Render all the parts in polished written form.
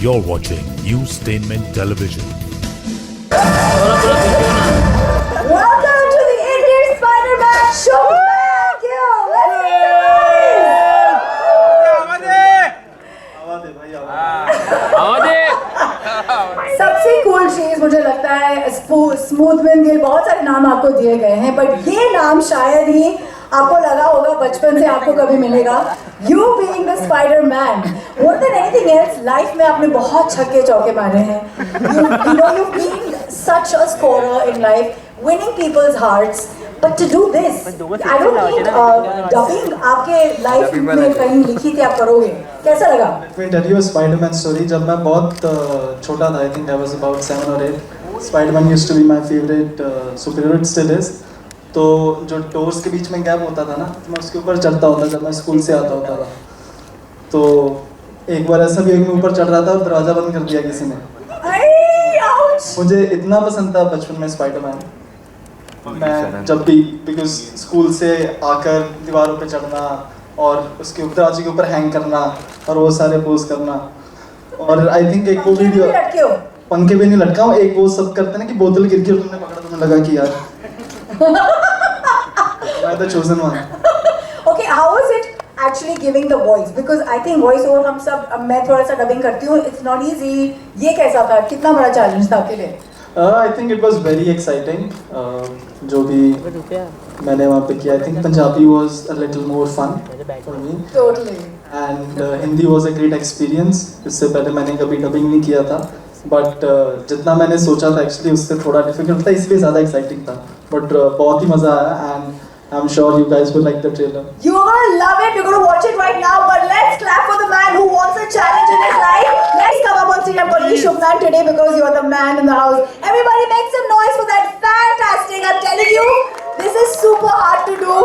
You're watching Newstainment Television. Welcome to the Indian Spider-Man show. Thank you. Let's सबसे cool चीज मुझे लगता है स्मूथमैन गिल, बहुत सारे नाम आपको दिए गए हैं, बट ये नाम शायद ही आपको लगा होगा बचपन से आपको कभी मिलेगा. You being the spiderman, more than anything else life में आपने बहुत छक्के चौके मारे हैं. You been such a scorer in life, winning people's hearts, but to do this, I don't think dubbing आपके लाइफ में कहीं लिखी थी आप करोगे. कैसा लगा? Let me tell you a Spider-Man story. जब मैं बहुत छोटा था, I think I was about 7 or 8. Spider-Man used to be my favorite superhero, it still is. तो जो डोर्स के बीच में गैप होता था ना, तो मैं उसके ऊपर चढ़ता होता जब मैं स्कूल से आता होता था. तो एक बार ऐसा भी है कि मैं ऊपर चढ़ रहा था और दरवाजा बंद कर दिया किसी ने. मुझे इतना पसंद था बचपन में स्पाइडरमैन. मैं जब भी बिकॉज स्कूल से आकर दीवारों पे चढ़ना और उसके ऊपर दरवाजे के ऊपर हैंग करना और वो सारे पोज करना. और आई थिंक एक वो वीडियो, पंखे भी नहीं लटका हूँ, एक वो सब करते ना कि बोतल गिर गई और तुमने पकड़ा, तुम्हें लगा कि यार मैं the chosen one. Okay, how was it actually giving the voice? Because I think voice over हम सब, मैं थोड़ा सा डबिंग करती हूँ, it's not easy. ये कैसा था, कितना बड़ा चैलेंज था आपके लिए? I think it was very exciting. जो भी मैंने वहाँ पे किया, I think Punjabi was a little more fun for me. Totally. And Hindi was a great experience. इससे पहले मैंने कभी डबिंग नहीं किया था, but जितना मैंने सोचा था एक्चुअली उससे थोड़ा डिफिकल्ट था, इसलिए ज़्यादा एक्साइटिंग था. But बहुत ही मज़ा आया and I'm sure you guys will like the trailer. You're gonna love it. You're gonna watch it right now. But let's clap for the man who wants a challenge in his life. Let's come up on stage. I'm calling you Shubhman today because you're the man in the house. Everybody make some noise for that. Fantastic. I'm telling you, this is super hard to do.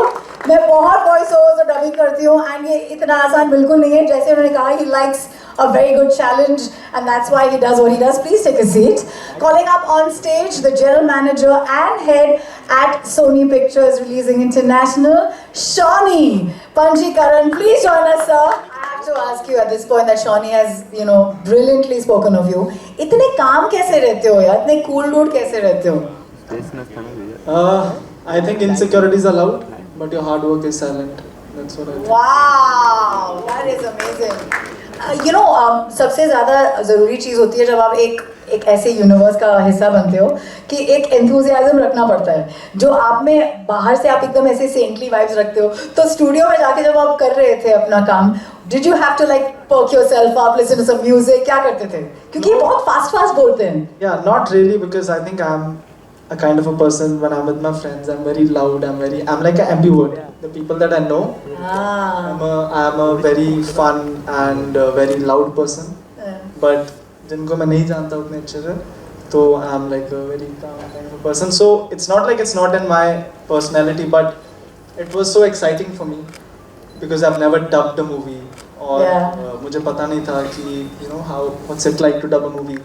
मैं बहुत voice overs और dubbing करती हूँ and ये इतना आसान बिल्कुल नहीं है. जैसे उन्होंने कहा, he likes a very good challenge and that's why he does what he does. Please take a seat. Calling up on stage the general manager and head at Sony Pictures Releasing International, Shawnee Panjikaran. Please join us, sir. I have to ask you at this point that Shawnee has, brilliantly spoken of you. इतने काम कैसे रहते हो यार? इतने cool dude कैसे रहते हो? I think insecurities are loud, but your hard work is silent. That's what I think. Wow, that is amazing. सबसे ज़्यादा ज़रूरी चीज़ होती है जब आप एक ऐसे यूनिवर्स का हिस्सा बनते हो कि एक एंथुजियाज्म रखना पड़ता है जो आप में बाहर से आप एकदम ऐसे सेंटली वाइब्स रखते हो. तो स्टूडियो में जाके जब आप कर रहे थे अपना काम, did you have to like perk yourself up, listen to some music, क्या करते थे? क्योंकि ये बहुत फास्ट बोलते हैं. Yeah, not really, because I think I'm a kind of a person when I'm with my friends. I'm very loud. I'm like an ambivert. The people that I know, I'm a very fun and very loud person. But जिनको मैं नहीं जानता उतने अच्छे से, तो I'm like a very calm kind of a person. So it's not like it's not in my personality, but it was so exciting for me because I've never dubbed a movie. और मुझे पता नहीं था कि what's it like to dub a movie,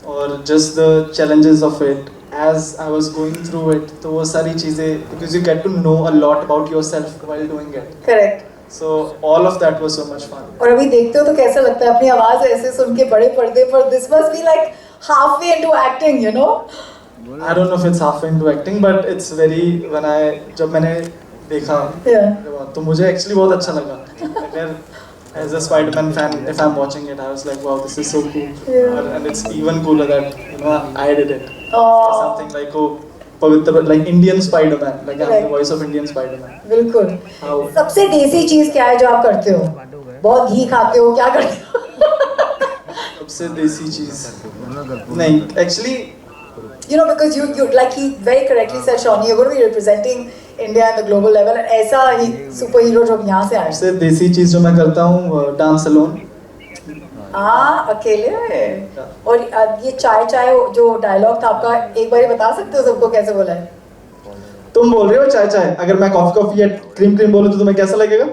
or just the challenges of it. As I was going through it, तो वो सारी चीज़ें, because you get to know a lot about yourself while doing it. Correct. So all of that was so much fun. और अभी देखते हो तो कैसा लगता है अपनी आवाज़ ऐसे सुन के बड़े पर्दे पर? This must be like halfway into acting, I don't know if it's halfway into acting, but it's very, जब मैंने देखा तो मुझे actually बहुत अच्छा लगा. As a Spider-Man fan, if I'm watching it, I was like, wow, this is so cool. And it's even cooler that I did it. Something like Pavitra, like Indian Spider-Man, like I'm the voice of Indian Spider-Man. बिल्कुल. सबसे देसी चीज क्या है जो आप करते हो? बहुत घी खाते हो, क्या करते हो? सबसे देसी चीज नहीं, actually. Because you like he very correctly said, Shawnee, you're going to be representing India at the global level. And ऐसा ही सुपर हीरो जो यहाँ से आया. सबसे देसी चीज जो मैं करता हूँ, डांस अलोन. अकेले. और ये चाय जो डायलॉग था आपका, एक बार बता सकते हो सबको कैसे बोला है? तुम बोल रहे हो चाय, अगर मैं कॉफी या क्रीम बोलूं तो तुम्हें कैसा लगेगा?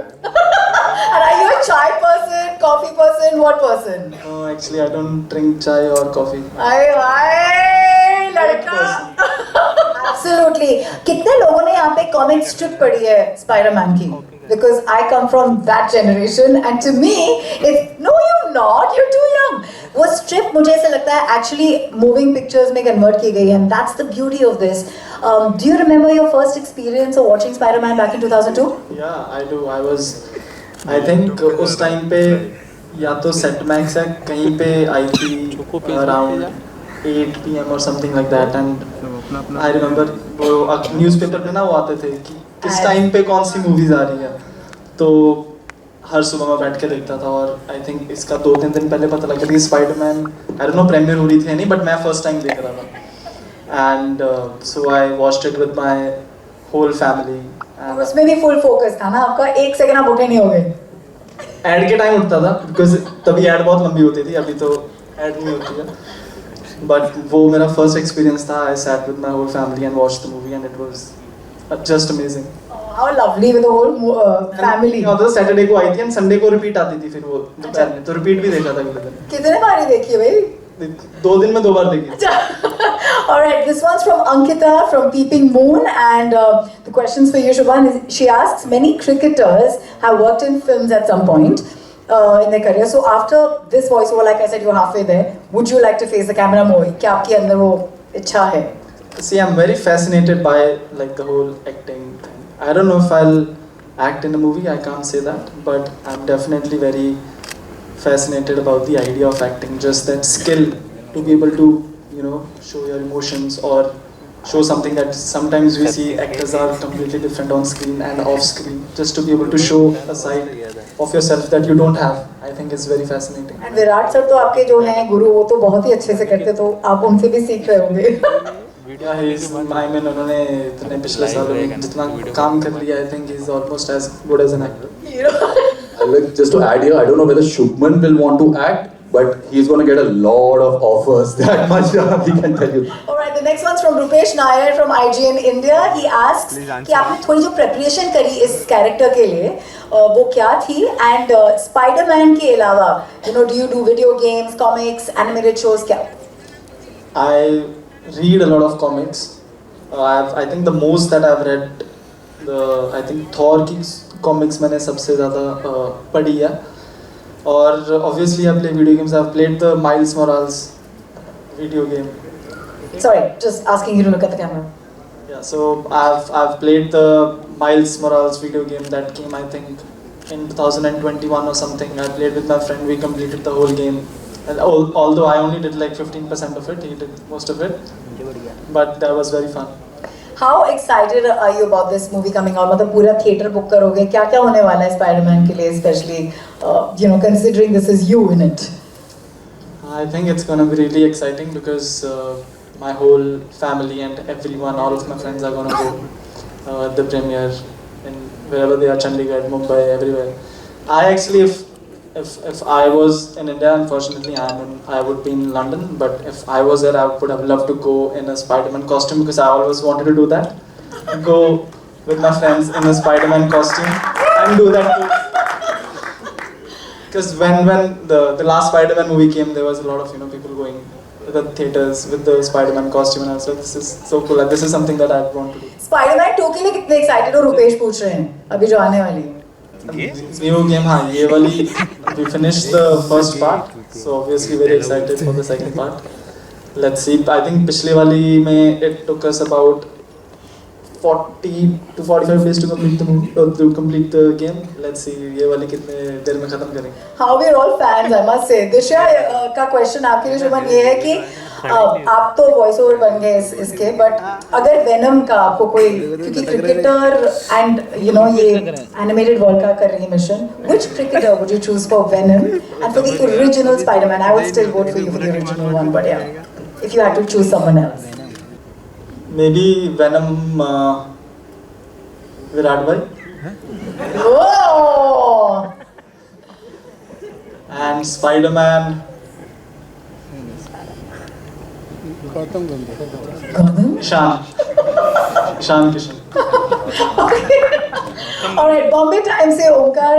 Are you a chai person, coffee person, what person? No, actually I don't drink chai or coffee. भाई लड़का. Absolutely. कितने लोगों ने यहाँ पे कॉमिक स्ट्रिप पढ़ी है स्पाइडरमैन की? Because I come from that generation, and to me, it's no, you're not. You're too young. वो strip मुझे ऐसा लगता है actually moving pictures में convert की गई है, and that's the beauty of this. Do you remember your first experience of watching Spider-Man back in 2002? Yeah, I do. I think उस time पे या तो Set Max है कहीं पे आई थी around 8 PM or something like that, and I remember वो newspaper पे ना वो आते थे कि किस टाइम पे कौन सी मूवीज आ रही है, तो हर सुबह मैं बैठ के देखता था. और आई थिंक इसका 2-3 दिन पहले पता लगा कि spiderman I don't know premiere हो रही थी नहीं, बट मैं फर्स्ट टाइम देख रहा था. And so I watched it with my whole family. उसमें भी फुल फोकस था ना आपका, एक सेकंड आप उठे नहीं हो गए. एड के टाइम उठता था बिकॉज तभी एड बहुत लंबी होती थी, अभी तो एड नहीं होती है. बट वो मेरा फर्स्ट एक्सपीरियंस था. I sat with my whole family and watched the movie and it was just amazing. How lovely with the whole family. तो सैटरडे को आई थी एंड संडे को रिपीट आती थी फिर वो दोपहर में, तो रिपीट भी देखा था अगले दिन. कितने बार देखी भाई? 2 दिन में 2 बार देखी. Alright, this one's from Ankita from Peeping Moon, and the questions for you, Shubhan, is she asks, many cricketers have worked in films at some point in their career. So after this voiceover, like I said, you're halfway there. Would you like to face the camera more? क्या आपके अंदर वो इच्छा है? See, I'm very fascinated by like the whole acting thing. I don't know if I'll act in a movie, I can't say that, but I'm definitely very fascinated about the idea of acting, just that skill to be able to, you know, show your emotions or show something that sometimes we see actors are completely different on screen and off screen, just to be able to show a side of yourself that you don't have. I think it's very fascinating. And Virat sir तो आपके जो हैं गुरु, वो तो बहुत ही अच्छे से करते, तो आप उनसे भी सीख रहे होंगे. Yeah, he's, I mean, उन्होंने इतने पिछले सालों में जितना काम कर लिया, I think he's almost as good as an actor. Like, just to add here, I don't know whether Shubman will want to act, but he's going to get a lot of offers. That much we can tell you. Alright, the next one's from Rupesh Nair from IGN India. He asks कि आपने थोड़ी जो preparation करी इस character के लिए, वो क्या थी? And Spider-Man के अलावा, you know, do you do video games, comics, animated shows, क्या? I read a lot of comics. I think the most that I've read, I think Thor की comics मैंने सबसे ज़्यादा पढ़ी है. और obviously I play video games. I've played the Miles Morales video game. Sorry, just asking you to look at the camera. Yeah, so I've played the Miles Morales video game that came, I think, in 2021 or something. I played with my friend. We completed the whole game. And although I only did like 15% of it, he did most of it. But that was very fun. How excited are you about this movie coming out? मतलब पूरा theater book करोगे, क्या क्या होने वाला है Spider-Man के लिए, especially you know, considering this is you in it? I think it's gonna be really exciting because my whole family and everyone, all of my friends are gonna go at the premiere in wherever they are, Chandigarh, Mumbai, everywhere. I actually, if I was in India, unfortunately I would be in London, but if I was there, I would have loved to go in a Spider-Man costume because I always wanted to do that. Go with my friends in a Spider-Man costume and do that too. Because when the last Spider-Man movie came, there was a lot of, you know, people going to the theaters with the Spider-Man costume, and I was like, this is so cool. This is something that I want to do. Spider-Man 2 के लिए कितने excited हो रुपेश पूछ रहे हैं, अभी जो आने वाली है. New game, हाँ ये वाली we finished the first part, so obviously very excited for the second part. Let's see. I think पिछले वाली में it took us about 40 to 45 days to complete the movie, to complete the game. Let's see ये वाली कितने देर में खत्म करेंगे. How we're all fans, I must say. Disha का question आपके लिए शुभन ये है कि आप तो वॉइस ओवर बन गए इसके, बट अगर वेनम का आपको कोई, क्योंकि क्रिकेटर एंड यू नो ये एनिमेटेड वर्ल्ड का कर रही है mission, which cricketer would you choose for Venom and for the original Spiderman? I would still vote for you for the original one, but yeah if you had to choose someone else. Maybe Venom, Virat Bhai. Oh! And Spider-Man. Gautam? Ishan Kishan. Alright, Bombay Times से ओंकार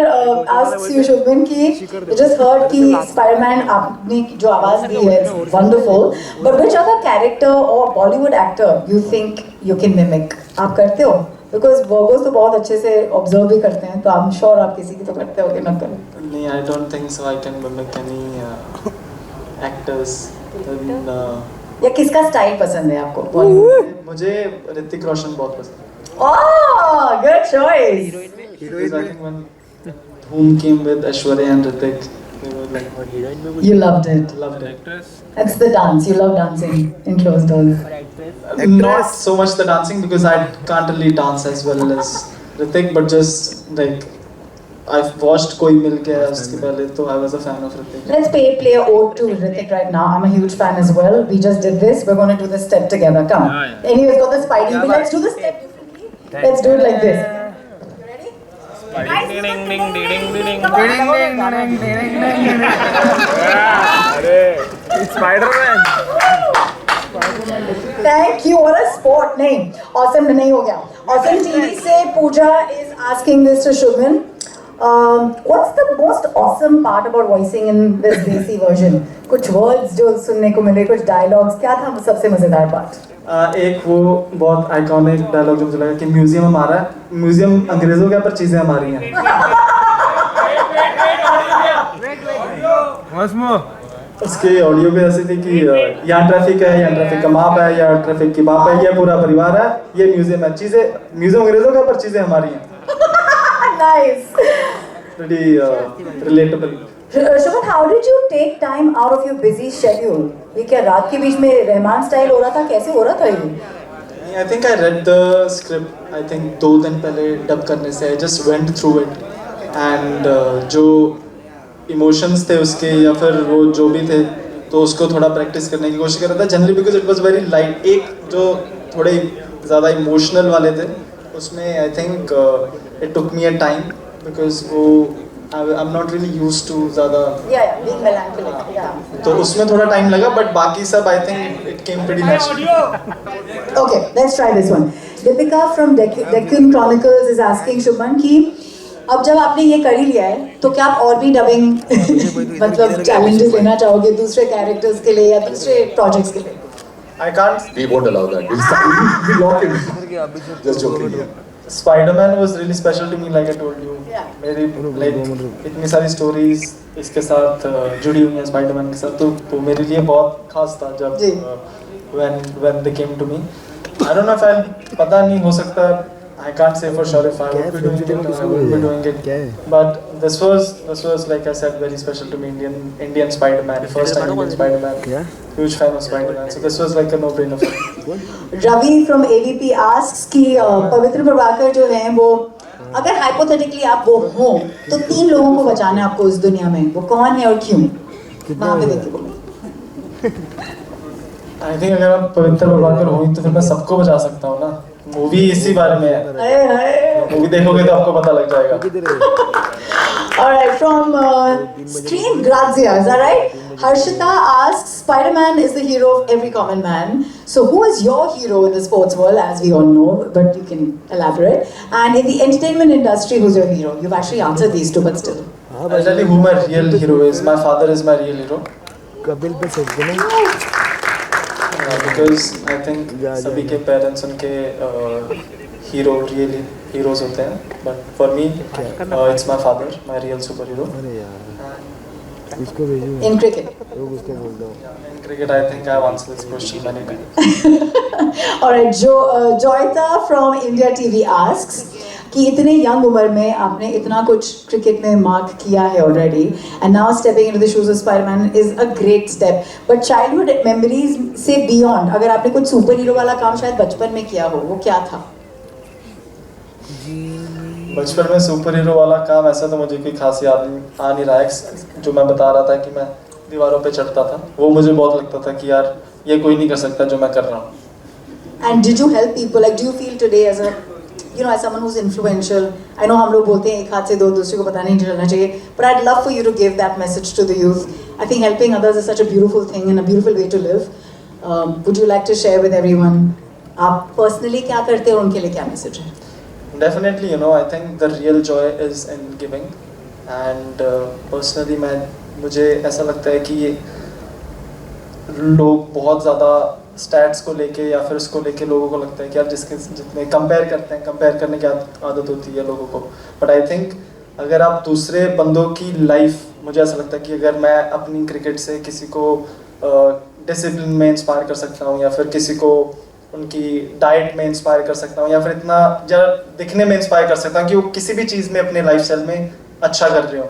asks you Shubman कि you just heard कि Spider-Man आपने जो आवाज दी है, it's wonderful, but which other character or Bollywood actor you think you can mimic? आप करते हो? Because Virgos तो बहुत अच्छे से observe भी करते हैं, तो I'm sure आप किसी की तो करते होगे, ना करो? नहीं, I don't think so. I can mimic any actors. And, या किसका स्टाइल पसंद है आपको? मुझे ऋतिक रोशन बहुत पसंद है. Oh, good choice. Because I think when Dhoom came with Aishwarya and Hrithik, they were like, You loved it. loved it. It's the dance. You love dancing in closed doors. Not so much the dancing because I can't really dance as well as Hrithik, but just like I've watched Koi Mil Gaya उसके पहले तो I was a fan of Hrithik. Let's play a ode to Hrithik right now. I'm a huge fan as well. We just did this. We're going to do the step together. Come. Anyways, got the Spidey. But let's do the step differently. Let's do it like this. You ready? Guys, do the step Spider-Man. Thank you. What a sport. नहीं. Awesome नहीं हो गया. Awesome TV से Pooja is asking this to Shubman. What's the most awesome part about voicing in this Desi version? कुछ words जो सुनने को मिले, कुछ dialogues, क्या था सबसे मजेदार part? एक वो बहुत आइकॉनिक डायलॉग जो मुझे लगा कि म्यूजियम हमारा है, म्यूजियम अंग्रेजों के पर चीजें हमारी हैं. उसके ऑडियो पे ऐसी थी कि यहाँ ट्रैफिक है, यहाँ ट्रैफिक का माप है, यहाँ ट्रैफिक की माप है, ये पूरा परिवार है, ये म्यूजियम है, चीजें म्यूजियम अंग्रेजों के पर चीजें हमारी हैं. Nice. Pretty relatable. Shubman, how did you take time out of your busy schedule? ये क्या रात के बीच में रहमान स्टाइल हो रहा था? कैसे हो रहा था ये? I think I read the script. I think 2 दिन पहले डब करने से I just went through it and जो emotions थे उसके या फिर वो जो भी थे तो उसको थोड़ा practice करने की कोशिश कर रहा था. Generally because it was very light. एक जो थोड़े ज़्यादा emotional वाले थे उसमें I think it took me a time because वो I'm not really used to ज़्यादा. Yeah, being melancholic. Yeah. तो उसमें थोड़ा टाइम लगा but बाकी सब I think it came pretty naturally. Okay, let's try this one. Deepika from Deccan Chronicles is asking Shubman कि अब जब आपने ये कर ही लिया है तो क्या आप और भी डबिंग मतलब challenges लेना चाहोगे दूसरे characters के लिए या दूसरे projects के लिए? I can't. We won't allow that. We lock him. Just joking. Spider-Man was really special to me, like I told you. Yeah. मेरी like इतनी सारी stories इसके साथ जुड़ी हुई हैं Spider-Man के साथ तो वो मेरे लिए बहुत खास था जब जी. when they came to me. I don't know if I'll पता नहीं हो सकता. I can't say for sure if I would be doing it or I would be doing it. But this was like I said very special to me. Indian Spider-Man, first time Indian Spider-Man. Huge fan of Spider-Man. So this was like a no-brainer for me. Ravi from AVP asks कि पवित्र प्रभाकर जो हैं वो अगर hypothetically आप वो हो तो 3 लोगों को बचाना है आपको इस दुनिया में वो कौन है और क्यों? वहाँ पे देखिए बोलो. I think अगर आप पवित्र प्रभाकर हुई तो फिर मैं सबको बचा सकता हूँ ना. मूवी इसी बारे में है. मूवी देखोगे तो आपको पता लग जाएगा. Alright, from Stream Grazia, is that right? Harshita asks, Spider-Man is the hero of every common man. So who is your hero in the sports world, as we all know, but you can elaborate. And in the entertainment industry, who's your hero? You've actually answered these two, but still. I'll tell you who my real hero is. My father is my real hero. Because I think सभी के parents उनके hero really heroes होते हैं. But for me, it's my father, my real superhero. In cricket. In cricket, I think I've answered this question many times. Alright, Joyita from India TV asks कि इतने young उम्र में आपने इतना कुछ cricket में मार्क किया है already and now stepping into the shoes of Spiderman is a great step but childhood memories से बियॉन्ड अगर आपने कुछ सुपर हीरो वाला काम शायद बचपन में किया हो वो क्या था? बचपन में सुपर हीरो वाला काम ऐसा तो मुझे कोई खास याद आ नहीं रहा है. जो मैं बता रहा था कि मैं दीवारों पे चढ़ता था वो मुझे बहुत लगता था कि यार ये कोई नहीं कर सकता जो मैं कर रहा हूँ. And did you help people? Like, do you feel today as a, you know, as someone who's influential? I know हम लोग बोलते हैं एक हाथ से दो दूसरे को पता नहीं चलना चाहिए. But I'd love for you to give that message to the youth. I think helping others is such a beautiful thing and a beautiful way to live. Would you like to share with everyone? आप personally क्या करते हो उनके लिए क्या message है? Definitely, you know, I think the real joy is in giving. And personally मुझे ऐसा लगता है कि लोग बहुत ज़्यादा स्टैट्स को लेके या फिर उसको लेके लोगों को लगता है कि यार जितने कंपेयर करते हैं कंपेयर करने की आदत होती है लोगों को. बट आई थिंक अगर आप दूसरे बंदों की लाइफ मुझे ऐसा लगता है कि अगर मैं अपनी क्रिकेट से किसी को डिसिप्लिन में इंस्पायर कर सकता हूँ, या फिर किसी को उनकी डाइट में इंस्पायर कर सकता हूँ, या फिर इतना दिखने में इंस्पायर कर सकता हूँ कि वो किसी भी चीज़ में अपने लाइफस्टाइल में अच्छा कर रहे हो,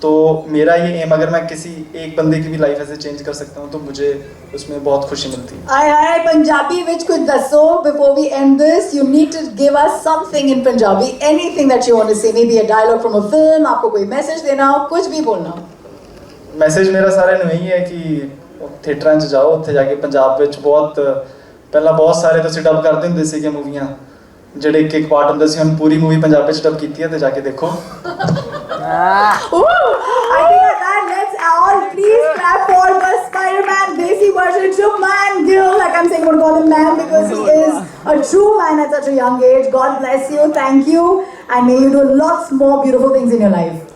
तो मेरा ये एम, अगर मैं किसी एक बंदे की भी लाइफ ऐसे चेंज कर सकता हूँ तो मुझे उसमें बहुत खुशी मिलती है। आय पंजाबी विच कुछ दसो before we end this. You need to give us something in Punjabi, anything that you want to say, maybe a dialogue from a film, आपको कोई मैसेज देना हो, कुछ भी बोलना हो। मैसेज मेरा सारे ਨੂੰ ਇਹੀ ਹੈ ਕਿ ਥੀਏਟਰਾਂ 'ਚ ਜਾਓ, ਉੱਥੇ ਜਾ ਕੇ ਪੰਜਾਬ ਵਿੱਚ ਬਹੁਤ ਪਹਿਲਾਂ ਬਹੁਤ ਸਾਰੇ ਤੁਸੀਂ ਡਬ ਕਰਦੇ ਹੁੰਦੇ ਸੀਗੇ ਮੂਵੀਆਂ, ਜਿਹੜੇ ਇੱਕ ਪਾਰਟ ਹੁੰਦੇ ਸੀ, ਹੁਣ ਪੂਰੀ ਮੂਵੀ ਪੰਜਾਬੀ 'ਚ ਡਬ ਕੀਤੀ ਹੈ, ਤੇ ਜਾ ਕੇ ਦੇਖੋ। I think at that, let's all please clap for the Spider-Man Desi version, Shubman Gill. Like I'm saying, I'm going to call him man because he is a true man at such a young age. God bless you, thank you, and may you do lots more beautiful things in your life.